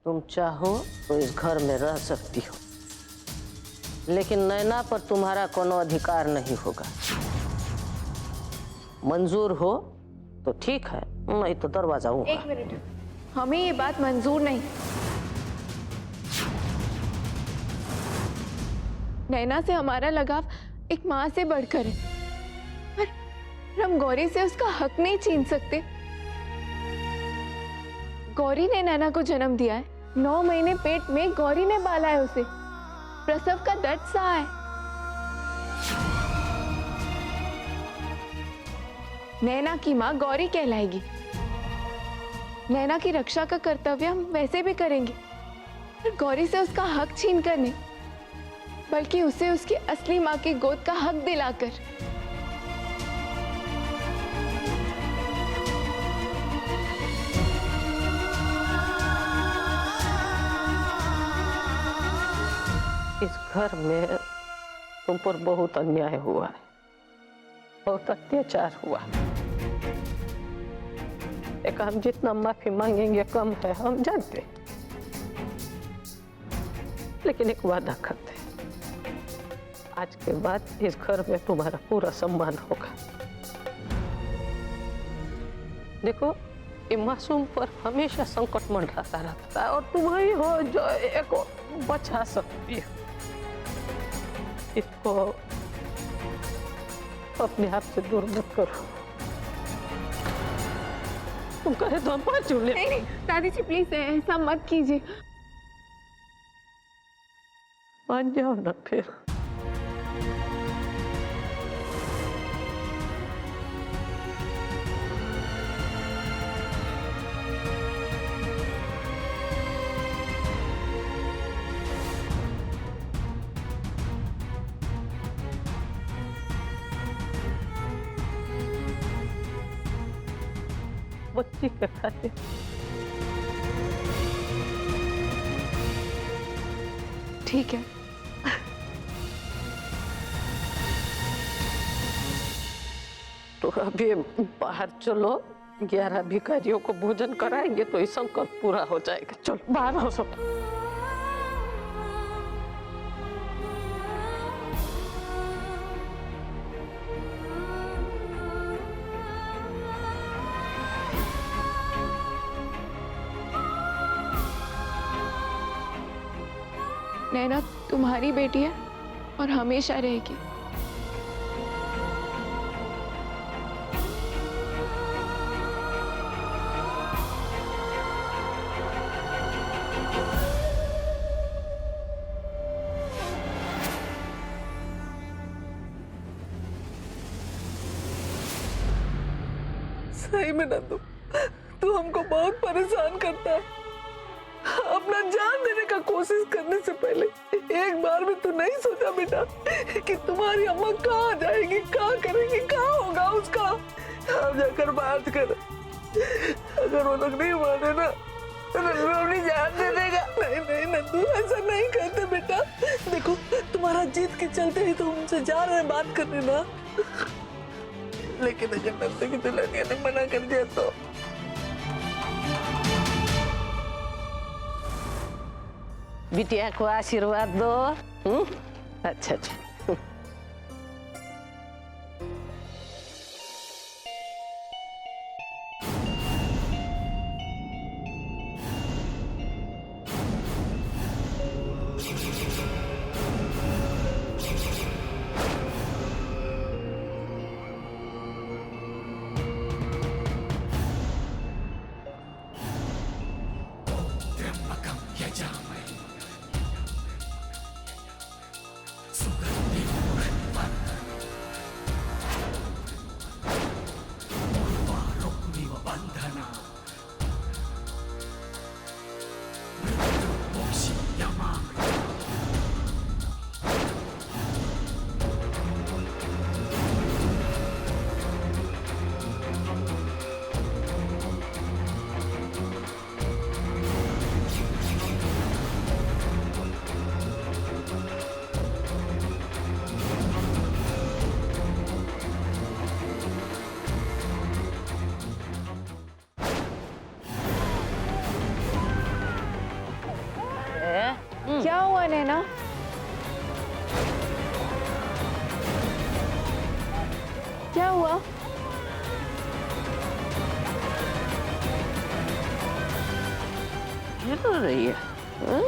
तुम चाहो तो इस घर में रह सकती हो, लेकिन नैना पर तुम्हारा कोनो अधिकार नहीं होगा। मंजूर हो तो ठीक है, नहीं तो दरवाजा ऊपर। एक मिनट, हमें ये बात मंजूर नहीं। नैना से हमारा लगाव एक माँ से बढ़कर है, पर हम गौरी से उसका हक नहीं छीन सकते। गौरी ने नैना को जन्म दिया है, 9 महीने पेट में गौरी ने पाला है उसे, प्रसव का दर्द सहा है। नैना की माँ गौरी कहलाएगी। नैना की रक्षा का कर्तव्य हम वैसे भी करेंगे, पर गौरी से उसका हक छीन कर नहीं, बल्कि उसे उसकी असली माँ की गोद का हक दिलाकर। इस घर में तुम पर बहुत अन्याय हुआ है, बहुत अत्याचार हुआ। एक हम जितना माफी मांगेंगे कम है, हम जानते, लेकिन एक वादा करते हैं, आज के बाद इस घर में तुम्हारा पूरा सम्मान होगा। देखो, ये मासूम पर हमेशा संकट मंडराता रहता है, और तुम ही हो जो एक बचा सकती हो। इसको अपने आप से दूर मत करो। तुम कहे तो हम पाँच ले। नहीं, दादी जी प्लीज ऐसा मत कीजिए। मान जाओ ना फिर। बच्ची के खातिर ठीक है। तो अभी बाहर चलो, 11 भिखारियों को भोजन कराएंगे तो ये संकल्प पूरा हो जाएगा। चलो बाहर हो सब। नैना तुम्हारी बेटी है और हमेशा रहेगी। सही में नंदू, तू हमको बहुत परेशान करता है। अपना जान देने का कोशिश करने से पहले एक बार भी तू नहीं सोचा बेटा कि तुम्हारी अम्मा कहाँ जाएगी, कहाँ करेगी, कहाँ होगा उसका? अब जाकर बात कर। अगर वो लोग नहीं माने ना तो नंदू अपनी जान दे देगा। नहीं नहीं नंदू, ऐसा नहीं कहते बेटा। देखो, तुम्हारा जीत के चलते ही तो उनसे जा रहे हैं बात करने ना। लेकिन अगर नंदू की दुल्हनिया ने मना कर दिया तो बिटिया को आशीर्वाद दो। अच्छा अच्छा। Sugar. हुआ नैना? क्या हुआ? क्या कर रही है? हाँ?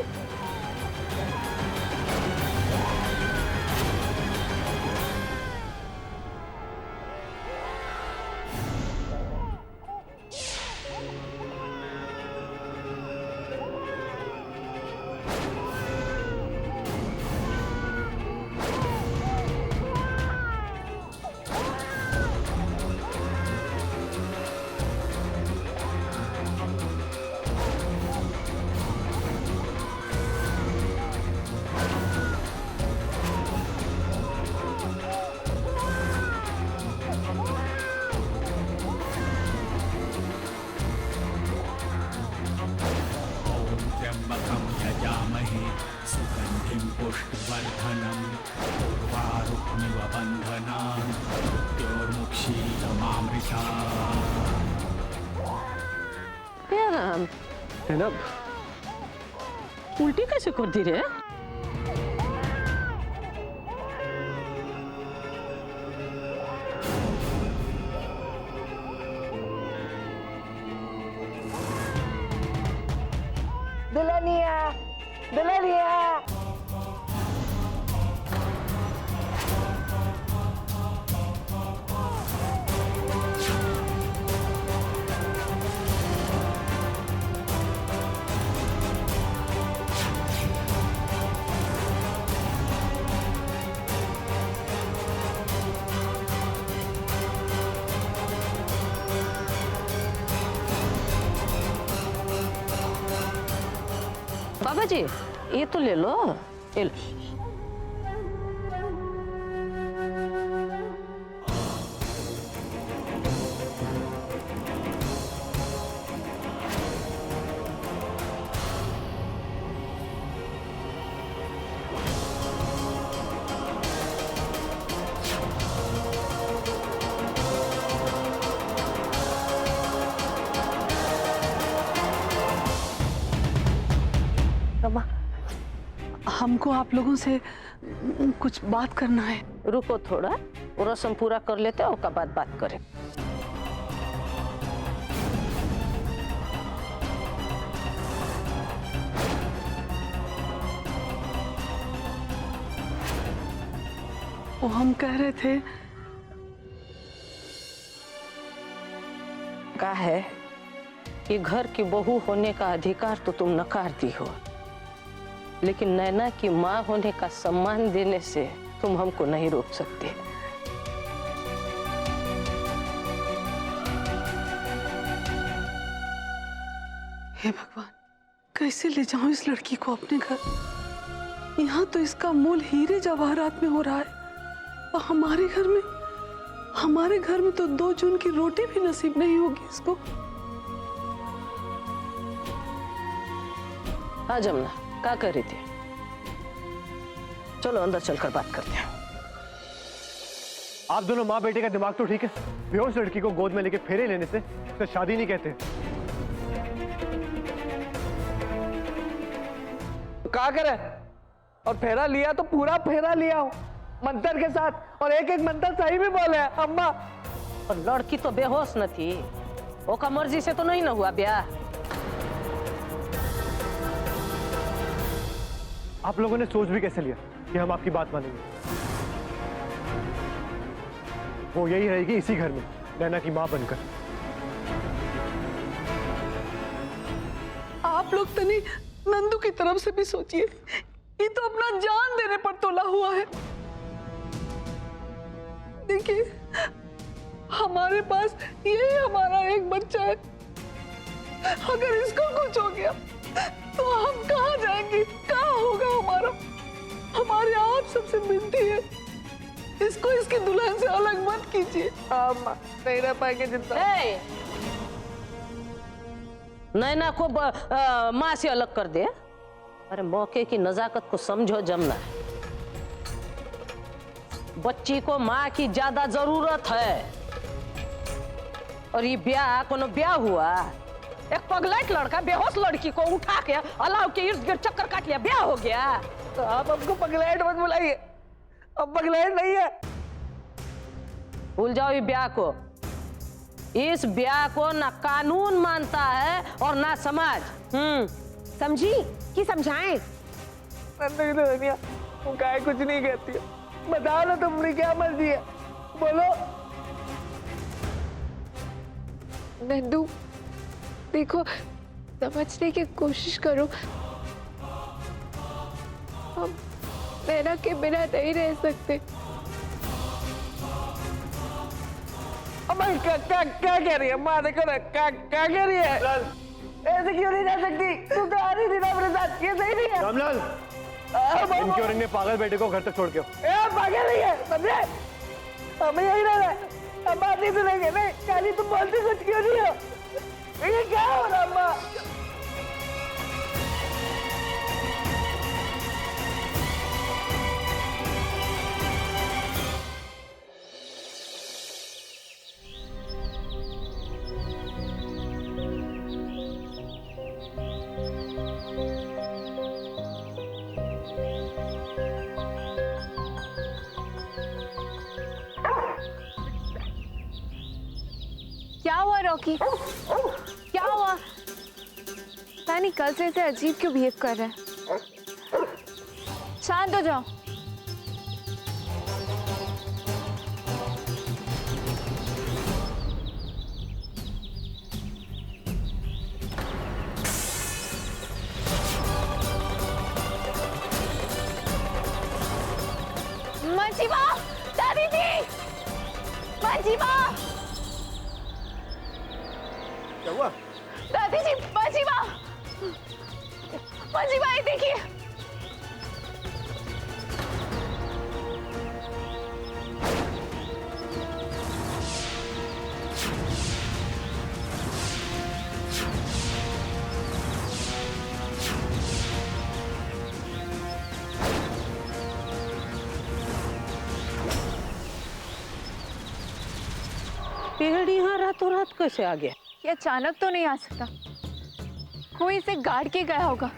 त्र्यम्बकं यजामहे सुगन्धिं पुष्टिवर्धनं उर्वारुकमिव बन्धनान् मृत्योर्मुक्षीयमामृता। क्या राम, जनाब, उल्टी कैसे कर दी रे? दुल्हनिया, दुल्हनिया। बाबा जी, ये तो ले लो, ये लो। अम्मा, हमको आप लोगों से कुछ बात करना है। रुको थोड़ा, वो रस्म पूरा कर लेते हैं, उसके बाद बात करें। वो हम कह रहे थे क्या है कि घर की बहू होने का अधिकार तो तुम नकार दी हो, लेकिन नैना की माँ होने का सम्मान देने से तुम हमको नहीं रोक सकते। हे भगवान, कैसे ले जाऊं इस लड़की को अपने घर? यहाँ तो इसका मूल हीरे जवाहरात में हो रहा है, और हमारे घर में तो 2 जून की रोटी भी नसीब नहीं होगी इसको। हाँ जमुना, क्या कर रही थी? चलो अंदर चलकर बात करते हैं। आप दोनों माँ बेटे का दिमाग तो ठीक है। बेहोश लड़की को गोद में लेके फेरे लेने से तो शादी नहीं कहते। क्या करे? और फेरा लिया तो पूरा फेरा लिया हूँ मंत्र के साथ, और एक एक मंत्र सही भी बोले हैं अम्मा। और लड़की तो बेहोश न थी, ओका मर्जी से तो नहीं न हुआ ब्याह। आप लोगों ने सोच भी कैसे लिया कि हम आपकी बात मानेंगे? वो यही रहेगी इसी घर में नैना की माँ बनकर। आप लोग तनी नंदू की तरफ से भी सोचिए, ये तो अपना जान देने पर तोला हुआ है। देखिए, हमारे पास यही हमारा एक बच्चा है, अगर इसको कुछ हो गया तो हम कहाँ जाएंगे? कहाँ होगा हमारा? हमारी आप सबसे विनती है, इसको इसकी दुल्हन से अलग मत कीजिए। अम्मा नहीं रह पाएंगे जिंदा। नैना को माँ से अलग कर दे? अरे मौके की नजाकत को समझो जमुना, बच्ची को माँ की ज्यादा जरूरत है। और ये ब्याह कोनो ब्याह हुआ? एक पगलेट लड़का बेहोश लड़की को उठा के अलाव के इर्द गिर्द चक्कर काट लिया, ब्याह हो गया? आप हमको पगलेट मत बुलाइए, अब पगलेट नहीं है। भूल जाओ ये ब्याह को। इस ब्याह को ना कानून मानता है और ना समाज। समझी कि समझाएं? वो काय कुछ नहीं कहती है, बताओ ना तुम्हारी क्या मर्जी है, बोलो। नंदू देखो, समझने की कोशिश करो। हम नैना के बिना नहीं रह सकते। क्या कह रही है माँ? देखो ना क्या कह रही है। ऐसे क्यों नहीं जा सकती? तू तो आ रही थी ना अपने साथ, ये सही नहीं है। रामलाल, इनकी और इनके पागल बेटे को घर तक छोड़ के आओ। पागल नहीं है, समझे? हमें यही रहना है, हम बात नहीं सुनेंगे। नहीं काली, तुम बोलती कुछ क्यों नहीं हो? ये क्या हो रहा अम्मा? क्या हुआ रॉकी? क्या हुआ? तानी कल से ऐसे अजीब क्यों बिहेव कर रहा है? शांत हो जाओ। मंजीवा, दादी जी, मंजीवा, क्या हुआ? दादी जी, मंजीवा, मंजीवा, ये देखिए। पेड़ यहाँ रातों रात कैसे आ गया? ये अचानक तो नहीं आ सकता, कोई इसे गाड़ के गया होगा।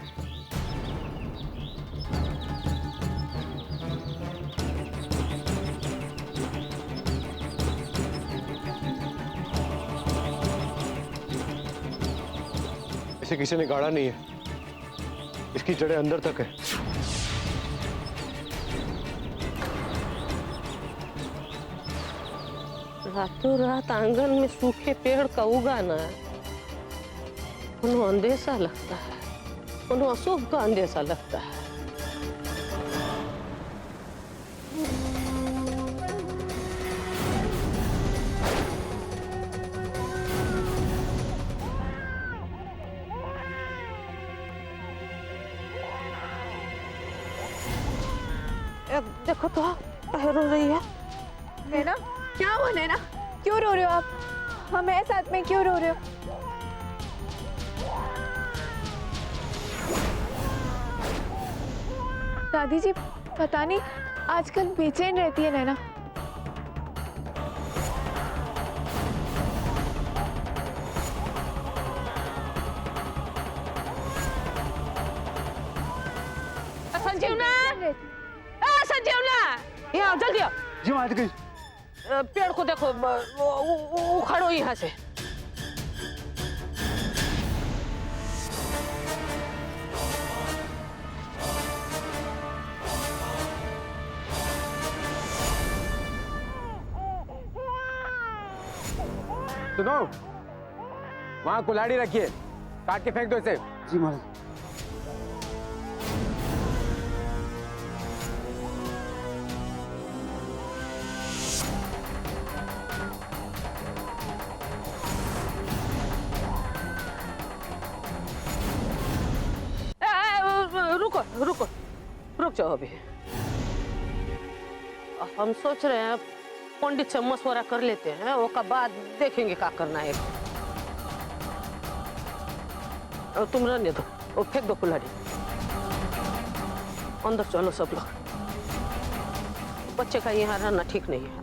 इसे किसी ने गाड़ा नहीं है, इसकी जड़ें अंदर तक है। रातों रात आंगन में सूखे पेड़ का उगाना उन्हें अंदेशा लगता है, उन्हें अशुभ का अंदेशा लगता है। देखो तो रो रही है। नैना, क्या हुआ नैना? क्यों रो रहे हो आप? हमें साथ में क्यों रो रहे हो? दादी जी, पता नहीं आजकल बेचैन रहती है नैना। संजीवना, संजीवना, यहाँ जल्दी आओ। जी माँ, गई। पेड़ को देखो, उखाड़ो यहाँ से। सुनो, वहाँ कुल्हाड़ी रखिए, काट के फेंक दो इसे। जी महाराज। रुको रुको, रुक जाओ अभी। हम सोच रहे हैं पंडित से मशवरा कर लेते हैं, उसके बाद देखेंगे क्या करना है। और तुम रहने दो, वो फेंक दो कुल्हाड़ी। अंदर चलो सब लोग, बच्चे का यहाँ रहना ठीक नहीं है।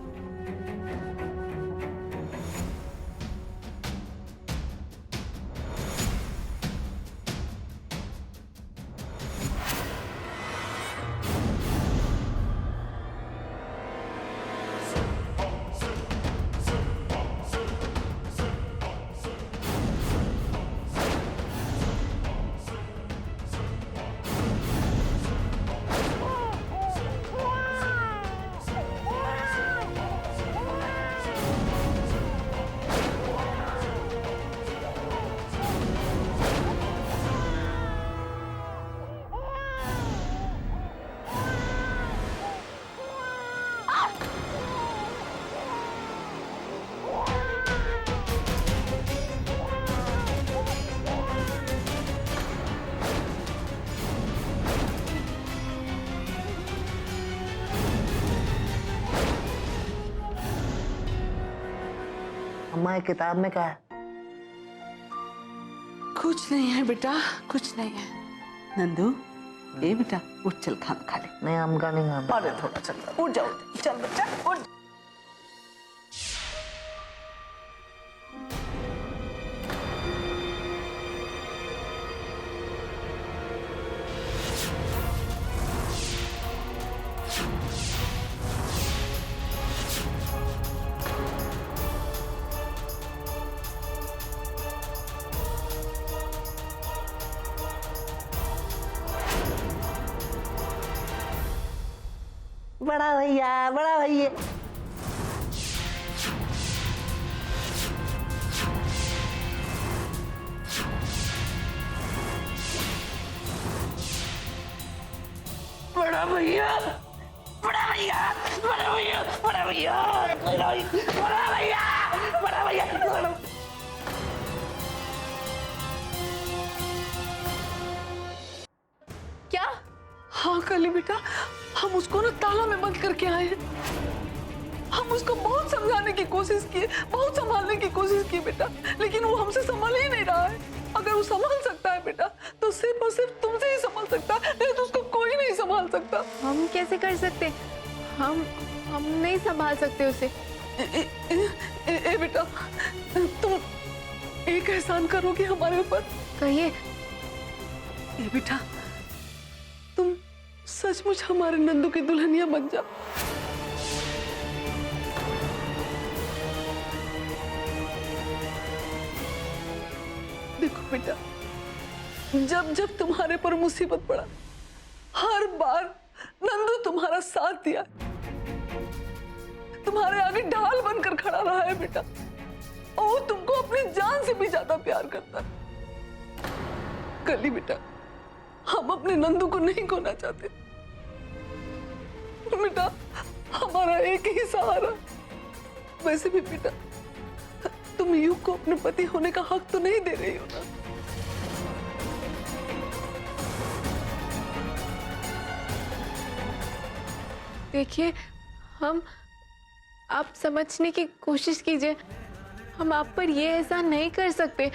अम्मा ये किताब में क्या है? कुछ नहीं है बेटा, कुछ नहीं है। नंदू, ए बेटा उठ, चल खाना खा ले। नहीं हमका नहीं खाना। अरे थोड़ा चल, उठ जाओ, चल बच्चा उठ। बड़ा भैया, बड़ा भैया। बड़ा भैया, बड़ा भैया, बड़ा भैया, बड़ा भैया, बड़ा भैया, बड़ा भैया। क्या? हाँ कली बेटा, हम उसको ना ताला में बंद करके आए हैं। हम उसको बहुत समझाने की कोशिश किए, बहुत संभालने की कोशिश की बेटा, लेकिन वो हमसे संभाल ही नहीं रहा है। अगर वो संभाल सकता है बेटा, तो सिर्फ और सिर्फ तुमसे ही संभाल सकता है, नहीं तो उसको कोई नहीं संभाल सकता। हम कैसे कर सकते? हम नहीं संभाल सकते उसे। ए बेटा, तुम एक एहसान करोगे हमारे ऊपर? कहिए। ए बेटा, तुम सचमुच हमारे नंदू की दुल्हनिया बन जाओ। देखो बेटा, जब जब तुम्हारे पर मुसीबत पड़ा, हर बार नंदू तुम्हारा साथ दिया, तुम्हारे आगे ढाल बनकर खड़ा रहा है बेटा, और वो तुमको अपनी जान से भी ज्यादा प्यार करता है। कली बेटा, हम अपने नंदू को नहीं खोना चाहते बेटा, हमारा एक ही सहारा। वैसे भी बेटा, तुम युग को अपने पति होने का हक तो नहीं दे रही हो ना? देखिए, आप समझने की कोशिश कीजिए। हम आप पर ये एहसान नहीं कर सकते।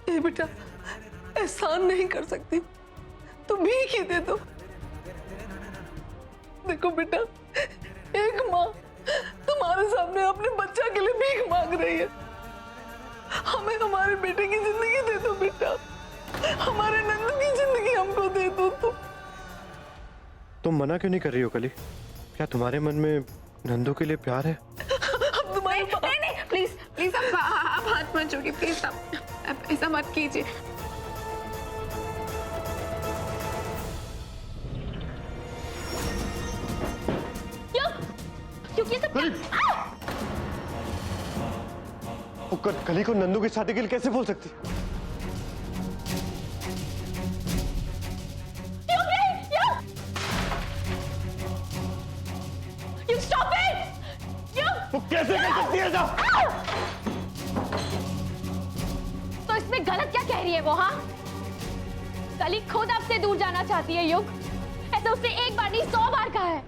ए बेटा, एहसान नहीं कर सकती तो भीख ही दे दो। देखो बेटा, एक माँ तुम्हारे सामने अपने बच्चा के लिए भीख मांग रही है। हमें हमारे बेटे की जिंदगी दे दो बेटा, हमारे नंदू की जिंदगी हमको दे दो। तुम मना क्यों नहीं कर रही हो कली? क्या तुम्हारे मन में नंदू के लिए प्यार है? अब तुम्हारे नहीं, प्लीज प्लीज आप हाथ मत जोड़िए, प्लीज आप ऐसा मत कीजिए। कली को नंदू की शादी के लिए कैसे बोल सकती? वो कैसे कर सकती है ऐसा? तो इसमें गलत क्या कह रही है वो? हाँ, कली खुद आपसे दूर जाना चाहती है युग। ऐसा उसने एक बार नहीं 100 बार कहा है।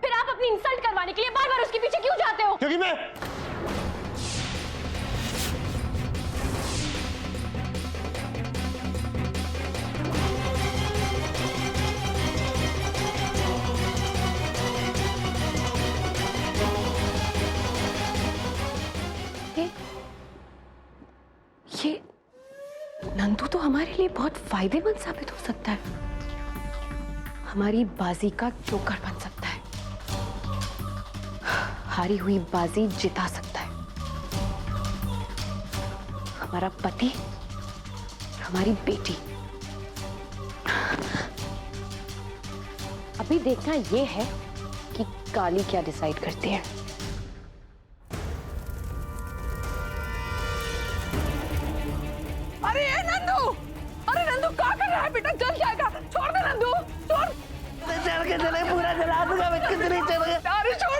फिर आप अपनी इंसल्ट करवाने के लिए बार बार उसके पीछे क्यों जाते हो? क्योंकि मैं ये नंदू तो हमारे लिए बहुत फायदेमंद साबित हो सकता है। हमारी बाजी का जोकर बन सकता है, हारी हुई बाजी जिता सकता है। हमारा पति, हमारी बेटी। अभी देखना ये है कि काली क्या डिसाइड करती है। अरे नंदू, अरे नंदू क्या कर रहा है बेटा? जल जाएगा, छोड़ दे नंदू, छोड़। चढ़ के चले, पूरा जला दूंगा मैं, कितनी चढ़ गया। अरे छोड़